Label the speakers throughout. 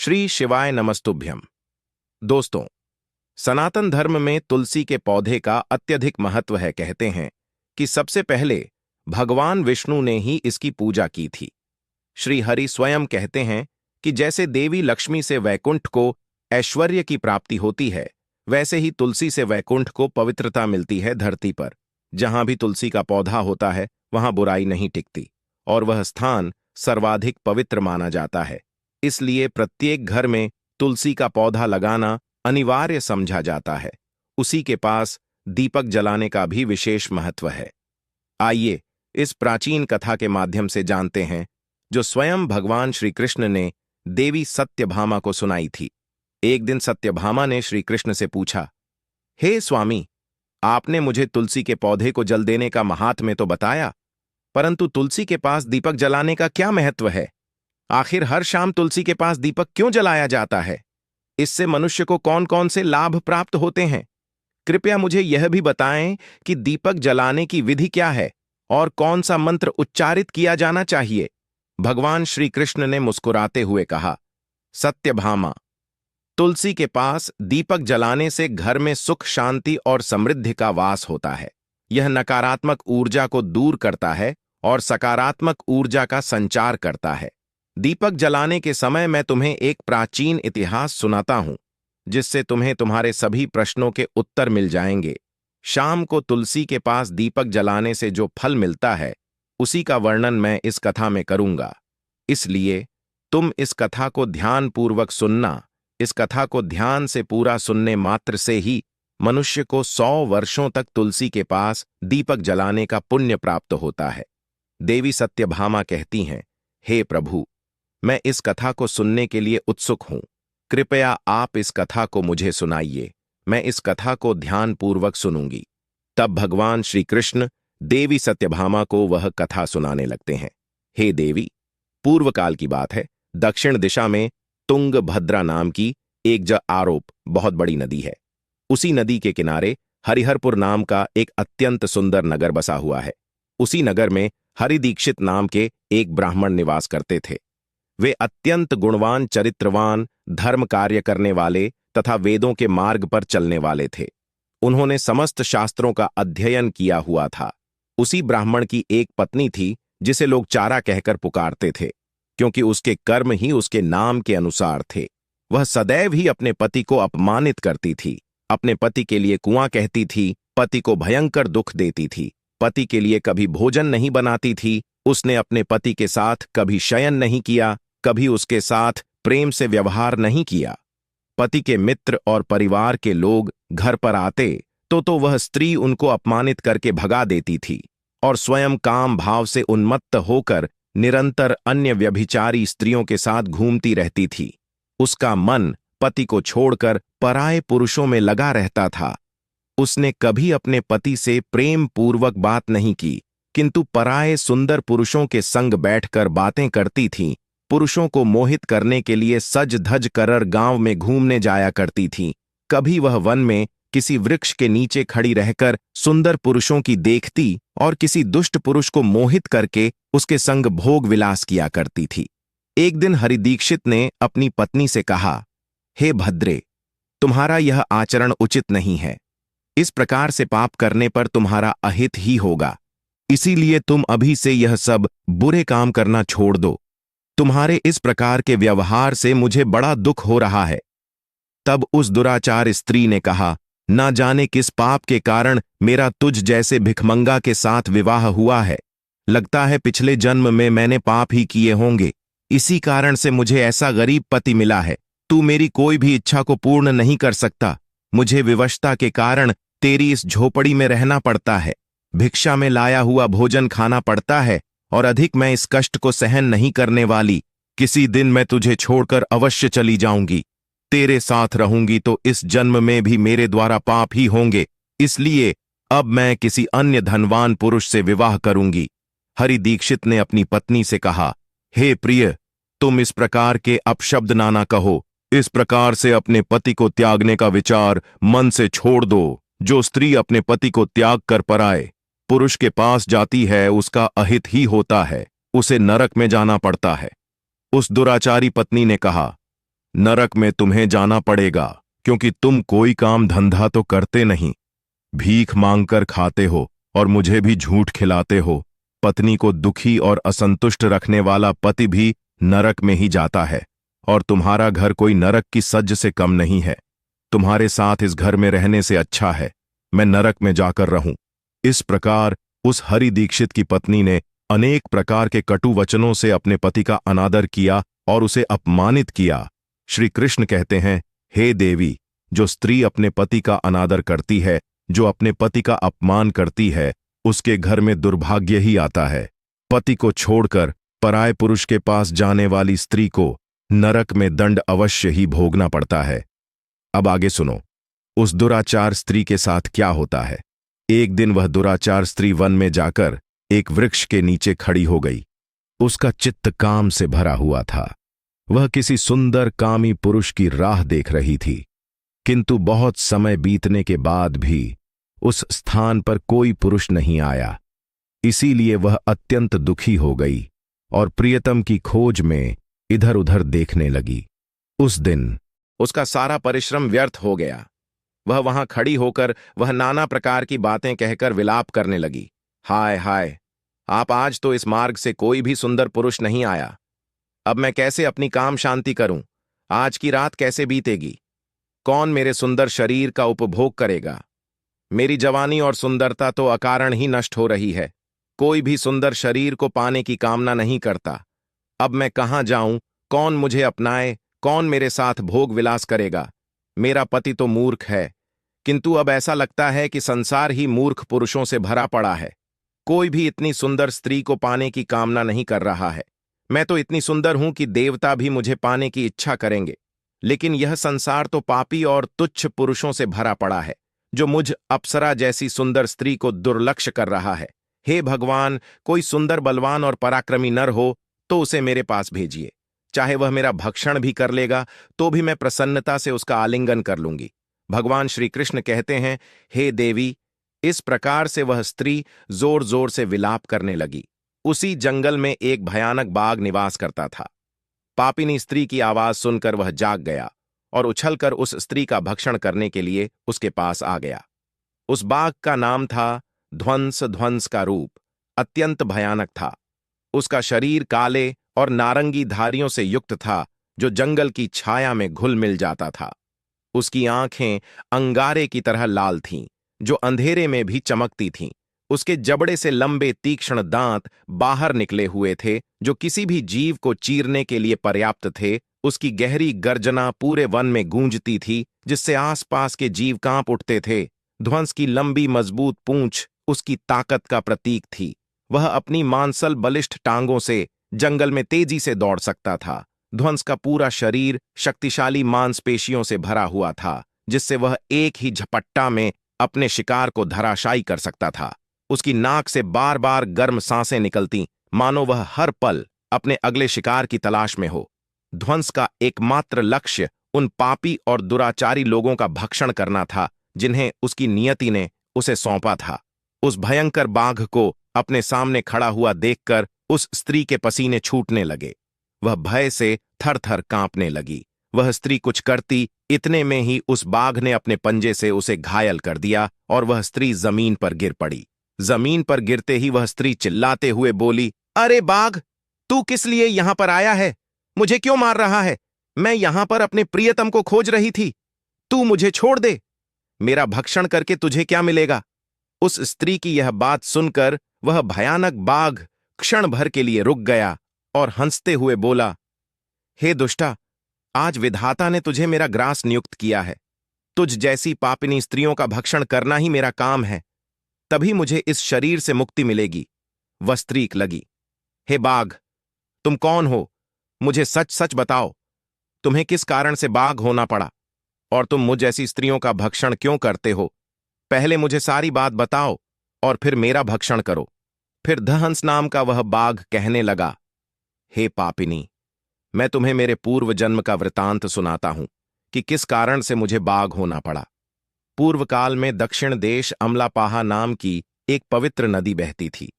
Speaker 1: श्री शिवाय नमस्तुभ्यम। दोस्तों, सनातन धर्म में तुलसी के पौधे का अत्यधिक महत्व है। कहते हैं कि सबसे पहले भगवान विष्णु ने ही इसकी पूजा की थी। श्री हरि स्वयं कहते हैं कि जैसे देवी लक्ष्मी से वैकुंठ को ऐश्वर्य की प्राप्ति होती है, वैसे ही तुलसी से वैकुंठ को पवित्रता मिलती है। धरती पर जहां भी तुलसी का पौधा होता है, वहां बुराई नहीं टिकती और वह स्थान सर्वाधिक पवित्र माना जाता है। इसलिए प्रत्येक घर में तुलसी का पौधा लगाना अनिवार्य समझा जाता है। उसी के पास दीपक जलाने का भी विशेष महत्व है। आइए इस प्राचीन कथा के माध्यम से जानते हैं, जो स्वयं भगवान श्री कृष्ण ने देवी सत्यभामा को सुनाई थी। एक दिन सत्यभामा ने श्री कृष्ण से पूछा, हे स्वामी, आपने मुझे तुलसी के पौधे को जल देने का महात्म्य तो बताया, परंतु तुलसी के पास दीपक जलाने का क्या महत्व है? आखिर हर शाम तुलसी के पास दीपक क्यों जलाया जाता है? इससे मनुष्य को कौन कौन से लाभ प्राप्त होते हैं? कृपया मुझे यह भी बताएं कि दीपक जलाने की विधि क्या है और कौन सा मंत्र उच्चारित किया जाना चाहिए। भगवान श्री कृष्ण ने मुस्कुराते हुए कहा, सत्यभामा, तुलसी के पास दीपक जलाने से घर में सुख, शांति और समृद्धि का वास होता है। यह नकारात्मक ऊर्जा को दूर करता है और सकारात्मक ऊर्जा का संचार करता है। दीपक जलाने के समय मैं तुम्हें एक प्राचीन इतिहास सुनाता हूं, जिससे तुम्हें तुम्हारे सभी प्रश्नों के उत्तर मिल जाएंगे। शाम को तुलसी के पास दीपक जलाने से जो फल मिलता है, उसी का वर्णन मैं इस कथा में करूंगा। इसलिए तुम इस कथा को ध्यानपूर्वक सुनना। इस कथा को ध्यान से पूरा सुनने मात्र से ही मनुष्य को 100 वर्षों तक तुलसी के पास दीपक जलाने का पुण्य प्राप्त होता है। देवी सत्यभामा कहती हैं, हे प्रभु, मैं इस कथा को सुनने के लिए उत्सुक हूं। कृपया आप इस कथा को मुझे सुनाइए। मैं इस कथा को ध्यानपूर्वक सुनूंगी। तब भगवान श्री कृष्ण देवी सत्यभामा को वह कथा सुनाने लगते हैं। हे देवी, पूर्व काल की बात है। दक्षिण दिशा में तुंगभद्रा नाम की एक आरोप बहुत बड़ी नदी है। उसी नदी के किनारे हरिहरपुर नाम का एक अत्यंत सुंदर नगर बसा हुआ है। उसी नगर में हरिदीक्षित नाम के एक ब्राह्मण निवास करते थे। वे अत्यंत गुणवान, चरित्रवान, धर्म कार्य करने वाले तथा वेदों के मार्ग पर चलने वाले थे। उन्होंने समस्त शास्त्रों का अध्ययन किया हुआ था। उसी ब्राह्मण की एक पत्नी थी, जिसे लोग चारा कहकर पुकारते थे, क्योंकि उसके कर्म ही उसके नाम के अनुसार थे। वह सदैव ही अपने पति को अपमानित करती थी, अपने पति के लिए कुआं कहती थी, पति को भयंकर दुख देती थी, पति के लिए कभी भोजन नहीं बनाती थी। उसने अपने पति के साथ कभी शयन नहीं किया, कभी उसके साथ प्रेम से व्यवहार नहीं किया। पति के मित्र और परिवार के लोग घर पर आते तो वह स्त्री उनको अपमानित करके भगा देती थी और स्वयं काम भाव से उन्मत्त होकर निरंतर अन्य व्यभिचारी स्त्रियों के साथ घूमती रहती थी। उसका मन पति को छोड़कर पराये पुरुषों में लगा रहता था। उसने कभी अपने पति से प्रेम पूर्वक बात नहीं की, किंतु पराये सुंदर पुरुषों के संग बैठकर बातें करती थीं। पुरुषों को मोहित करने के लिए सज धज कर गांव में घूमने जाया करती थीं। कभी वह वन में किसी वृक्ष के नीचे खड़ी रहकर सुंदर पुरुषों की देखती और किसी दुष्ट पुरुष को मोहित करके उसके संग भोग विलास किया करती थी। एक दिन हरिदीक्षित ने अपनी पत्नी से कहा, हे भद्रे, तुम्हारा यह आचरण उचित नहीं है। इस प्रकार से पाप करने पर तुम्हारा अहित ही होगा। इसीलिए तुम अभी से यह सब बुरे काम करना छोड़ दो। तुम्हारे इस प्रकार के व्यवहार से मुझे बड़ा दुख हो रहा है। तब उस दुराचार स्त्री ने कहा, ना जाने किस पाप के कारण मेरा तुझ जैसे भिखमंगा के साथ विवाह हुआ है। लगता है पिछले जन्म में मैंने पाप ही किए होंगे। इसी कारण से मुझे ऐसा गरीब पति मिला है। तू मेरी कोई भी इच्छा को पूर्ण नहीं कर सकता। मुझे विवशता के कारण तेरी इस झोपड़ी में रहना पड़ता है। भिक्षा में लाया हुआ भोजन खाना पड़ता है और अधिक मैं इस कष्ट को सहन नहीं करने वाली। किसी दिन मैं तुझे छोड़कर अवश्य चली जाऊंगी। तेरे साथ रहूंगी तो इस जन्म में भी मेरे द्वारा पाप ही होंगे। इसलिए अब मैं किसी अन्य धनवान पुरुष से विवाह करूंगी। हरिदीक्षित ने अपनी पत्नी से कहा, हे प्रिय, तुम इस प्रकार के अपशब्द ना कहो। इस प्रकार से अपने पति को त्यागने का विचार मन से छोड़ दो। जो स्त्री अपने पति को त्याग कर पराए पुरुष के पास जाती है, उसका अहित ही होता है। उसे नरक में जाना पड़ता है। उस दुराचारी पत्नी ने कहा, नरक में तुम्हें जाना पड़ेगा, क्योंकि तुम कोई काम धंधा तो करते नहीं, भीख मांगकर खाते हो और मुझे भी झूठ खिलाते हो। पत्नी को दुखी और असंतुष्ट रखने वाला पति भी नरक में ही जाता है, और तुम्हारा घर कोई नरक की सज्ज से कम नहीं है। तुम्हारे साथ इस घर में रहने से अच्छा है मैं नरक में जाकर रहूं। इस प्रकार उस हरि दीक्षित की पत्नी ने अनेक प्रकार के कटु वचनों से अपने पति का अनादर किया और उसे अपमानित किया। श्री कृष्ण कहते हैं, हे देवी, जो स्त्री अपने पति का अनादर करती है, जो अपने पति का अपमान करती है, उसके घर में दुर्भाग्य ही आता है। पति को छोड़कर पराये पुरुष के पास जाने वाली स्त्री को नरक में दंड अवश्य ही भोगना पड़ता है। अब आगे सुनो, उस दुराचार स्त्री के साथ क्या होता है। एक दिन वह दुराचार स्त्री वन में जाकर एक वृक्ष के नीचे खड़ी हो गई। उसका चित्त काम से भरा हुआ था। वह किसी सुंदर कामी पुरुष की राह देख रही थी, किंतु बहुत समय बीतने के बाद भी उस स्थान पर कोई पुरुष नहीं आया। इसीलिए वह अत्यंत दुखी हो गई और प्रियतम की खोज में इधर उधर देखने लगी। उस दिन उसका सारा परिश्रम व्यर्थ हो गया। वह वहां खड़ी होकर वह नाना प्रकार की बातें कहकर विलाप करने लगी। हाय हाय, आप आज तो इस मार्ग से कोई भी सुंदर पुरुष नहीं आया। अब मैं कैसे अपनी काम शांति करूं? आज की रात कैसे बीतेगी? कौन मेरे सुंदर शरीर का उपभोग करेगा? मेरी जवानी और सुंदरता तो अकारण ही नष्ट हो रही है। कोई भी सुंदर शरीर को पाने की कामना नहीं करता। अब मैं कहां जाऊं? कौन मुझे अपनाए? कौन मेरे साथ भोग विलास करेगा? मेरा पति तो मूर्ख है, किंतु अब ऐसा लगता है कि संसार ही मूर्ख पुरुषों से भरा पड़ा है। कोई भी इतनी सुंदर स्त्री को पाने की कामना नहीं कर रहा है। मैं तो इतनी सुंदर हूं कि देवता भी मुझे पाने की इच्छा करेंगे, लेकिन यह संसार तो पापी और तुच्छ पुरुषों से भरा पड़ा है, जो मुझ अप्सरा जैसी सुंदर स्त्री को दुर्लक्ष्य कर रहा है। हे भगवान, कोई सुंदर, बलवान और पराक्रमी नर हो तो उसे मेरे पास भेजिए। चाहे वह मेरा भक्षण भी कर लेगा तो भी मैं प्रसन्नता से उसका आलिंगन कर लूंगी। भगवान श्री कृष्ण कहते हैं, हे देवी, इस प्रकार से वह स्त्री जोर जोर से विलाप करने लगी। उसी जंगल में एक भयानक बाघ निवास करता था। पापिनी स्त्री की आवाज सुनकर वह जाग गया और उछलकर उस स्त्री का भक्षण करने के लिए उसके पास आ गया। उस बाघ का नाम था ध्वंस। ध्वंस का रूप अत्यंत भयानक था। उसका शरीर काले और नारंगी धारियों से युक्त था, जो जंगल की छाया में घुल मिल जाता था। उसकी आंखें अंगारे की तरह लाल थीं, जो अंधेरे में भी चमकती थीं। उसके जबड़े से लंबे तीक्ष्ण दांत बाहर निकले हुए थे, जो किसी भी जीव को चीरने के लिए पर्याप्त थे। उसकी गहरी गर्जना पूरे वन में गूंजती थी, जिससे आसपास के जीव कांप उठते थे। ध्वंस की लंबी मजबूत पूंछ उसकी ताकत का प्रतीक थी। वह अपनी मांसल बलिष्ठ टांगों से जंगल में तेजी से दौड़ सकता था। ध्वंस का पूरा शरीर शक्तिशाली मांसपेशियों से भरा हुआ था, जिससे वह एक ही झपट्टा में अपने शिकार को धराशायी कर सकता था। उसकी नाक से बार बार गर्म सांसें निकलती, मानो वह हर पल अपने अगले शिकार की तलाश में हो। ध्वंस का एकमात्र लक्ष्य उन पापी और दुराचारी लोगों का भक्षण करना था, जिन्हें उसकी नियति ने उसे सौंपा था। उस भयंकर बाघ को अपने सामने खड़ा हुआ देखकर उस स्त्री के पसीने छूटने लगे। वह भय से थर थर कांपने लगी। वह स्त्री कुछ करती, इतने में ही उस बाघ ने अपने पंजे से उसे घायल कर दिया और वह स्त्री जमीन पर गिर पड़ी। जमीन पर गिरते ही वह स्त्री चिल्लाते हुए बोली, अरे बाघ, तू किस लिए यहां पर आया है? मुझे क्यों मार रहा है? मैं यहां पर अपने प्रियतम को खोज रही थी। तू मुझे छोड़ दे। मेरा भक्षण करके तुझे क्या मिलेगा? उस स्त्री की यह बात सुनकर वह भयानक बाघ क्षण भर के लिए रुक गया और हंसते हुए बोला, हे दुष्टा, आज विधाता ने तुझे मेरा ग्रास नियुक्त किया है। तुझ जैसी पापिनी स्त्रियों का भक्षण करना ही मेरा काम है। तभी मुझे इस शरीर से मुक्ति मिलेगी। वह स्त्री लगी, हे बाघ, तुम कौन हो? मुझे सच सच बताओ, तुम्हें किस कारण से बाघ होना पड़ा और तुम मुझ जैसी स्त्रियों का भक्षण क्यों करते हो? पहले मुझे सारी बात बताओ और फिर मेरा भक्षण करो। फिर दहंस नाम का वह बाघ कहने लगा, हे पापिनी, मैं तुम्हें मेरे पूर्व जन्म का वृतांत सुनाता हूं कि किस कारण से मुझे बाघ होना पड़ा। पूर्व काल में दक्षिण देश अमलापाहा नाम की एक पवित्र नदी बहती थी।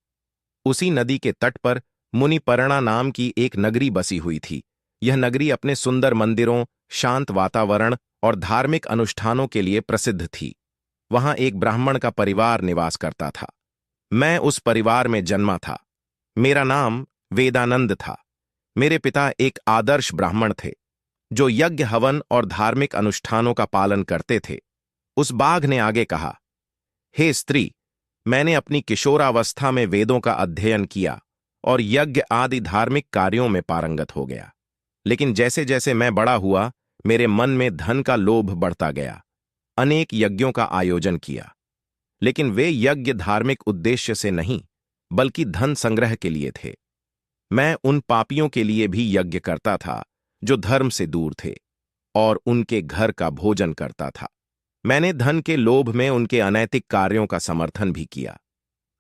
Speaker 1: उसी नदी के तट पर मुनिपर्णा नाम की एक नगरी बसी हुई थी, यह नगरी अपने सुंदर मंदिरों, शांत वातावरण और धार्मिक अनुष्ठानों के लिए प्रसिद्ध थी। वहां एक ब्राह्मण का परिवार निवास करता था। मैं उस परिवार में जन्मा था। मेरा नाम वेदानंद था। मेरे पिता एक आदर्श ब्राह्मण थे, जो यज्ञ, हवन और धार्मिक अनुष्ठानों का पालन करते थे। उस बाघ ने आगे कहा, हे स्त्री, मैंने अपनी किशोरावस्था में वेदों का अध्ययन किया और यज्ञ आदि धार्मिक कार्यों में पारंगत हो गया। लेकिन जैसे जैसे मैं बड़ा हुआ, मेरे मन में धन का लोभ बढ़ता गया। अनेक यज्ञों का आयोजन किया, लेकिन वे यज्ञ धार्मिक उद्देश्य से नहीं, बल्कि धन संग्रह के लिए थे। मैं उन पापियों के लिए भी यज्ञ करता था जो धर्म से दूर थे, और उनके घर का भोजन करता था। मैंने धन के लोभ में उनके अनैतिक कार्यों का समर्थन भी किया।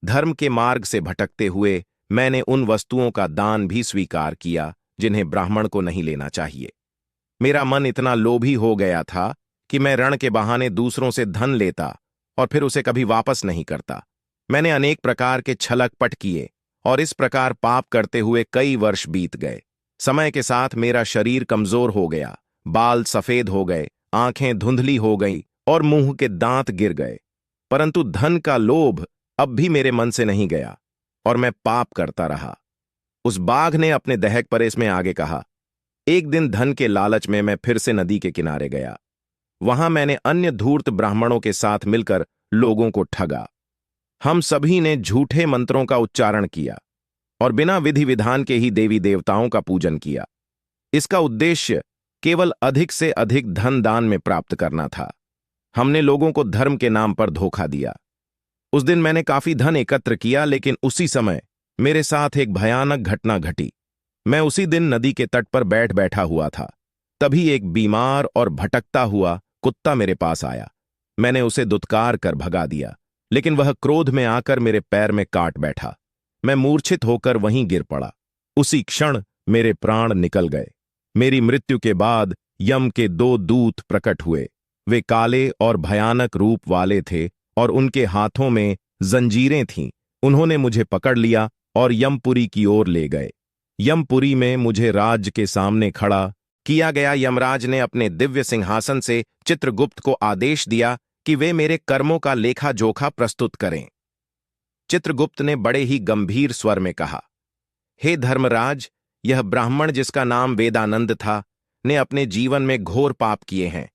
Speaker 1: धर्म के मार्ग से भटकते हुए मैंने उन वस्तुओं का दान भी स्वीकार किया जिन्हें ब्राह्मण को नहीं लेना चाहिए। मेरा मन इतना लोभी हो गया था कि मैं ऋण के बहाने दूसरों से धन लेता और फिर उसे कभी वापस नहीं करता। मैंने अनेक प्रकार के छलकपट किए और इस प्रकार पाप करते हुए कई वर्ष बीत गए। समय के साथ मेरा शरीर कमजोर हो गया, बाल सफेद हो गए, आंखें धुंधली हो गई और मुंह के दांत गिर गए। परंतु धन का लोभ अब भी मेरे मन से नहीं गया और मैं पाप करता रहा। उस बाघ ने अपने दहक पर इसमें आगे कहा, एक दिन धन के लालच में मैं फिर से नदी के किनारे गया। वहां मैंने अन्य धूर्त ब्राह्मणों के साथ मिलकर लोगों को ठगा। हम सभी ने झूठे मंत्रों का उच्चारण किया और बिना विधि विधान के ही देवी देवताओं का पूजन किया। इसका उद्देश्य केवल अधिक से अधिक धन दान में प्राप्त करना था। हमने लोगों को धर्म के नाम पर धोखा दिया। उस दिन मैंने काफी धन एकत्र किया, लेकिन उसी समय मेरे साथ एक भयानक घटना घटी। मैं उसी दिन नदी के तट पर बैठा हुआ था। तभी एक बीमार और भटकता हुआ कुत्ता मेरे पास आया। मैंने उसे दुत्कार कर भगा दिया, लेकिन वह क्रोध में आकर मेरे पैर में काट बैठा। मैं मूर्छित होकर वहीं गिर पड़ा। उसी क्षण मेरे प्राण निकल गए। मेरी मृत्यु के बाद यम के 2 दूत प्रकट हुए। वे काले और भयानक रूप वाले थे और उनके हाथों में जंजीरें थीं। उन्होंने मुझे पकड़ लिया और यमपुरी की ओर ले गए। यमपुरी में मुझे राज के सामने खड़ा किया गया। यमराज ने अपने दिव्य सिंहासन से चित्रगुप्त को आदेश दिया कि वे मेरे कर्मों का लेखा जोखा प्रस्तुत करें। चित्रगुप्त ने बड़े ही गंभीर स्वर में कहा, हे धर्मराज, यह ब्राह्मण जिसका नाम वेदानंद था, ने अपने जीवन में घोर पाप किए हैं।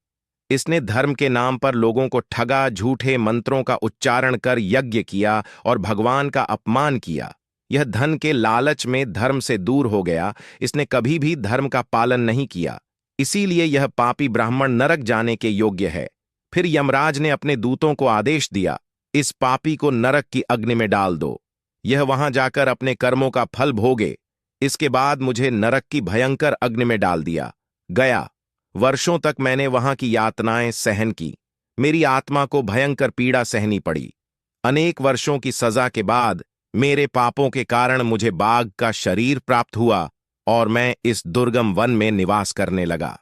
Speaker 1: इसने धर्म के नाम पर लोगों को ठगा, झूठे मंत्रों का उच्चारण कर यज्ञ किया और भगवान का अपमान किया। यह धन के लालच में धर्म से दूर हो गया। इसने कभी भी धर्म का पालन नहीं किया, इसीलिए यह पापी ब्राह्मण नरक जाने के योग्य है। फिर यमराज ने अपने दूतों को आदेश दिया, इस पापी को नरक की अग्नि में डाल दो। यह वहां जाकर अपने कर्मों का फल भोगे। इसके बाद मुझे नरक की भयंकर अग्नि में डाल दिया गया। वर्षों तक मैंने वहां की यातनाएं सहन की। मेरी आत्मा को भयंकर पीड़ा सहनी पड़ी। अनेक वर्षों की सजा के बाद मेरे पापों के कारण मुझे बाघ का शरीर प्राप्त हुआ और मैं इस दुर्गम वन में निवास करने लगा।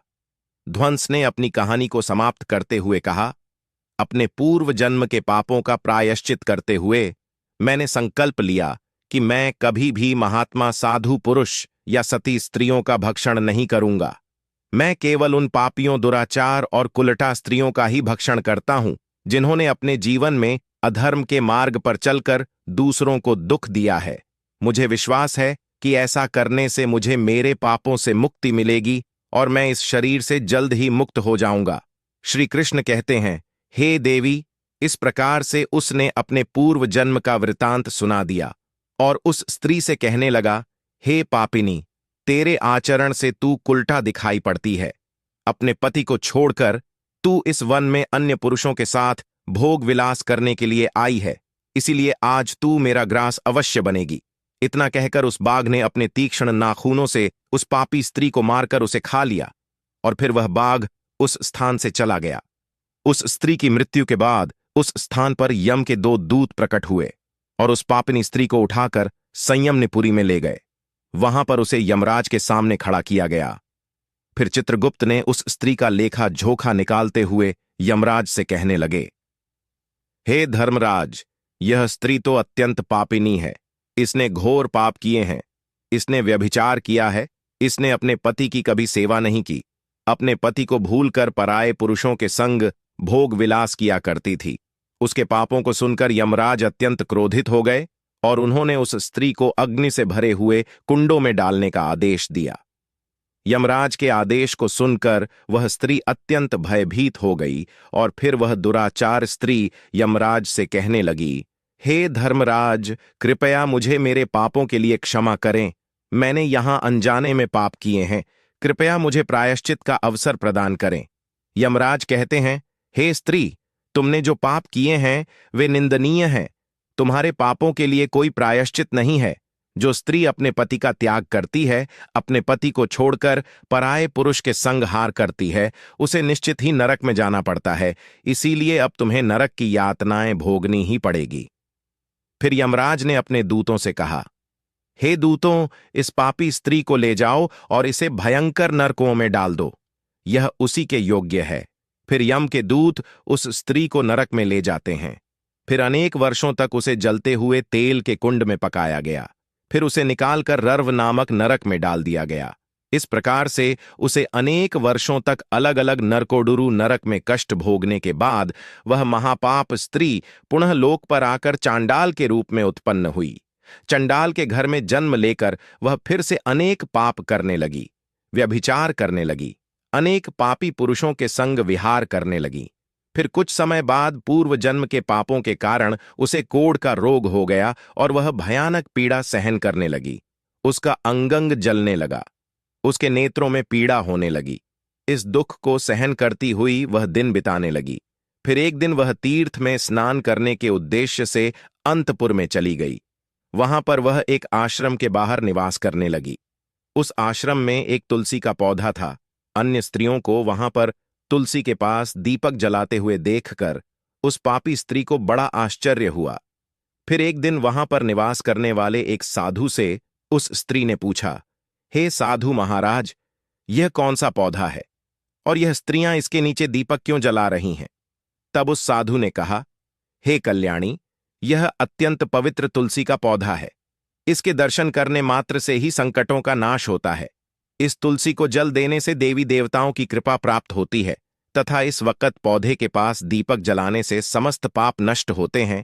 Speaker 1: ध्वंस ने अपनी कहानी को समाप्त करते हुए कहा, अपने पूर्व जन्म के पापों का प्रायश्चित करते हुए मैंने संकल्प लिया कि मैं कभी भी महात्मा, साधु पुरुष या सती स्त्रियों का भक्षण नहीं करूंगा। मैं केवल उन पापियों, दुराचार और कुलटा स्त्रियों का ही भक्षण करता हूं जिन्होंने अपने जीवन में अधर्म के मार्ग पर चलकर दूसरों को दुख दिया है। मुझे विश्वास है कि ऐसा करने से मुझे मेरे पापों से मुक्ति मिलेगी और मैं इस शरीर से जल्द ही मुक्त हो जाऊंगा। श्री कृष्ण कहते हैं, हे देवी, इस प्रकार से उसने अपने पूर्व जन्म का वृतांत सुना दिया और उस स्त्री से कहने लगा, हे पापिनी, तेरे आचरण से तू कुलटा दिखाई पड़ती है। अपने पति को छोड़कर तू इस वन में अन्य पुरुषों के साथ भोग विलास करने के लिए आई है, इसीलिए आज तू मेरा ग्रास अवश्य बनेगी। इतना कहकर उस बाघ ने अपने तीक्ष्ण नाखूनों से उस पापी स्त्री को मारकर उसे खा लिया और फिर वह बाघ उस स्थान से चला गया। उस स्त्री की मृत्यु के बाद उस स्थान पर यम के 2 दूत प्रकट हुए और उस पापिनी स्त्री को उठाकर संयमनीपुरी में ले गए। वहां पर उसे यमराज के सामने खड़ा किया गया। फिर चित्रगुप्त ने उस स्त्री का लेखा जोखा निकालते हुए यमराज से कहने लगे, हे धर्मराज, यह स्त्री तो अत्यंत पापिनी है। इसने घोर पाप किए हैं। इसने व्यभिचार किया है, इसने अपने पति की कभी सेवा नहीं की, अपने पति को भूलकर पराये पुरुषों के संग भोग विलास किया करती थी। उसके पापों को सुनकर यमराज अत्यंत क्रोधित हो गए और उन्होंने उस स्त्री को अग्नि से भरे हुए कुंडों में डालने का आदेश दिया। यमराज के आदेश को सुनकर वह स्त्री अत्यंत भयभीत हो गई और फिर वह दुराचार स्त्री यमराज से कहने लगी, हे धर्मराज, कृपया मुझे मेरे पापों के लिए क्षमा करें। मैंने यहां अनजाने में पाप किए हैं, कृपया मुझे प्रायश्चित का अवसर प्रदान करें। यमराज कहते हैं, हे स्त्री, तुमने जो पाप किए हैं वे निंदनीय हैं। तुम्हारे पापों के लिए कोई प्रायश्चित नहीं है। जो स्त्री अपने पति का त्याग करती है, अपने पति को छोड़कर पराये पुरुष के संग हार करती है, उसे निश्चित ही नरक में जाना पड़ता है। इसीलिए अब तुम्हें नरक की यातनाएं भोगनी ही पड़ेगी। फिर यमराज ने अपने दूतों से कहा, हे दूतों, इस पापी स्त्री को ले जाओ और इसे भयंकर नरकों में डाल दो। यह उसी के योग्य है। फिर यम के दूत उस स्त्री को नरक में ले जाते हैं। फिर अनेक वर्षों तक उसे जलते हुए तेल के कुंड में पकाया गया। फिर उसे निकालकर रर्व नामक नरक में डाल दिया गया। इस प्रकार से उसे अनेक वर्षों तक अलग अलग नरकोडुरु नरक में कष्ट भोगने के बाद वह महापाप स्त्री पुनः लोक पर आकर चांडाल के रूप में उत्पन्न हुई। चंडाल के घर में जन्म लेकर वह फिर से अनेक पाप करने लगी, व्यभिचार करने लगी, अनेक पापी पुरुषों के संग विहार करने लगी। फिर कुछ समय बाद पूर्व जन्म के पापों के कारण उसे कोढ़ का रोग हो गया और वह भयानक पीड़ा सहन करने लगी। उसका अंगंग जलने लगा, उसके नेत्रों में पीड़ा होने लगी। इस दुख को सहन करती हुई वह दिन बिताने लगी। फिर एक दिन वह तीर्थ में स्नान करने के उद्देश्य से अंतपुर में चली गई। वहां पर वह एक आश्रम के बाहर निवास करने लगी। उस आश्रम में एक तुलसी का पौधा था। अन्य स्त्रियों को वहां पर तुलसी के पास दीपक जलाते हुए देखकर उस पापी स्त्री को बड़ा आश्चर्य हुआ। फिर एक दिन वहां पर निवास करने वाले एक साधु से उस स्त्री ने पूछा, हे साधु महाराज, यह कौन सा पौधा है और यह स्त्रियां इसके नीचे दीपक क्यों जला रही हैं? तब उस साधु ने कहा, हे कल्याणी, यह अत्यंत पवित्र तुलसी का पौधा है। इसके दर्शन करने मात्र से ही संकटों का नाश होता है। इस तुलसी को जल देने से देवी देवताओं की कृपा प्राप्त होती है तथा इस वक्त पौधे के पास दीपक जलाने से समस्त पाप नष्ट होते हैं।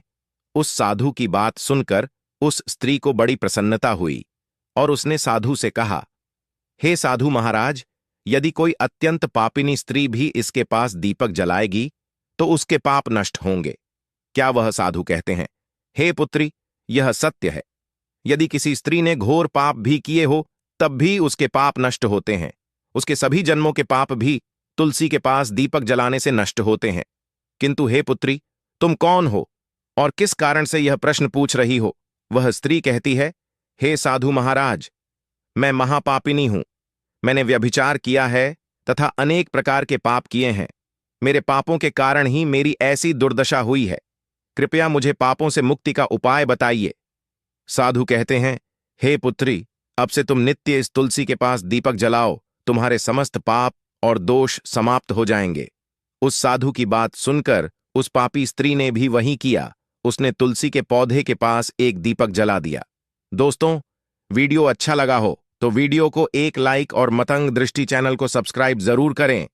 Speaker 1: उस साधु की बात सुनकर उस स्त्री को बड़ी प्रसन्नता हुई और उसने साधु से कहा, हे साधु महाराज, यदि कोई अत्यंत पापिनी स्त्री भी इसके पास दीपक जलाएगी तो उसके पाप नष्ट होंगे। क्या वह साधु कहते हैं, हे पुत्री, यह सत्य है। यदि किसी स्त्री ने घोर पाप भी किए हो तब भी उसके पाप नष्ट होते हैं। उसके सभी जन्मों के पाप भी तुलसी के पास दीपक जलाने से नष्ट होते हैं। किंतु हे पुत्री, तुम कौन हो और किस कारण से यह प्रश्न पूछ रही हो? वह स्त्री कहती है, हे साधु महाराज, मैं महापापिनी हूं। मैंने व्यभिचार किया है तथा अनेक प्रकार के पाप किए हैं। मेरे पापों के कारण ही मेरी ऐसी दुर्दशा हुई है। कृपया मुझे पापों से मुक्ति का उपाय बताइए। साधु कहते हैं, हे पुत्री, अब से तुम नित्य इस तुलसी के पास दीपक जलाओ, तुम्हारे समस्त पाप और दोष समाप्त हो जाएंगे। उस साधु की बात सुनकर उस पापी स्त्री ने भी वही किया। उसने तुलसी के पौधे के पास एक दीपक जला दिया। दोस्तों, वीडियो अच्छा लगा हो तो वीडियो को एक लाइक और मतंग दृष्टि चैनल को सब्सक्राइब जरूर करें।